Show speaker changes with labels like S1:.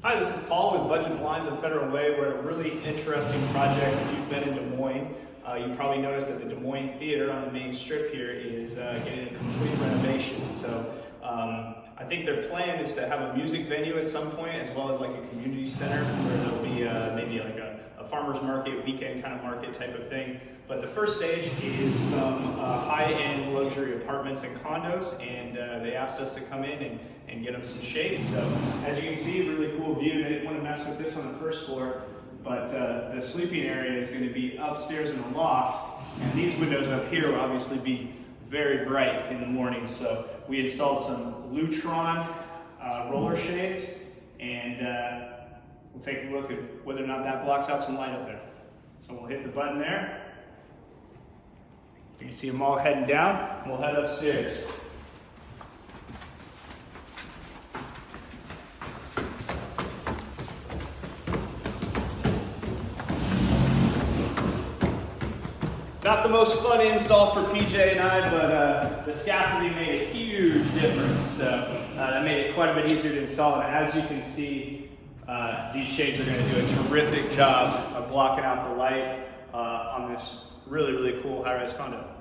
S1: Hi, this is Paul with Budget Blinds and Federal Way. We're at a really interesting project. If you've been in Des Moines, you probably noticed that the Des Moines Theater on the main strip here is getting a complete renovation. So I think their plan is to have a music venue at some point, as well as like a community center where there'll be maybe like a farmer's market, weekend kind of market type of thing. But the first stage is some high-end luxury apartments and condos, and they asked us to come in and get them some shades. So as you can see, really cool view. They didn't want to mess with this on the first floor, but the sleeping area is going to be upstairs in the loft, and these windows up here will obviously be very bright in the morning. So we installed some Lutron roller shades, and we'll take a look at whether or not that blocks out some light up there. So we'll hit the button there. You can see them all heading down, and we'll head upstairs. Not the most fun install for PJ and I, but the scaffolding made a huge difference. So that made it quite a bit easier to install. And as you can see, these shades are going to do a terrific job of blocking out the light on this really, really cool high-rise condo.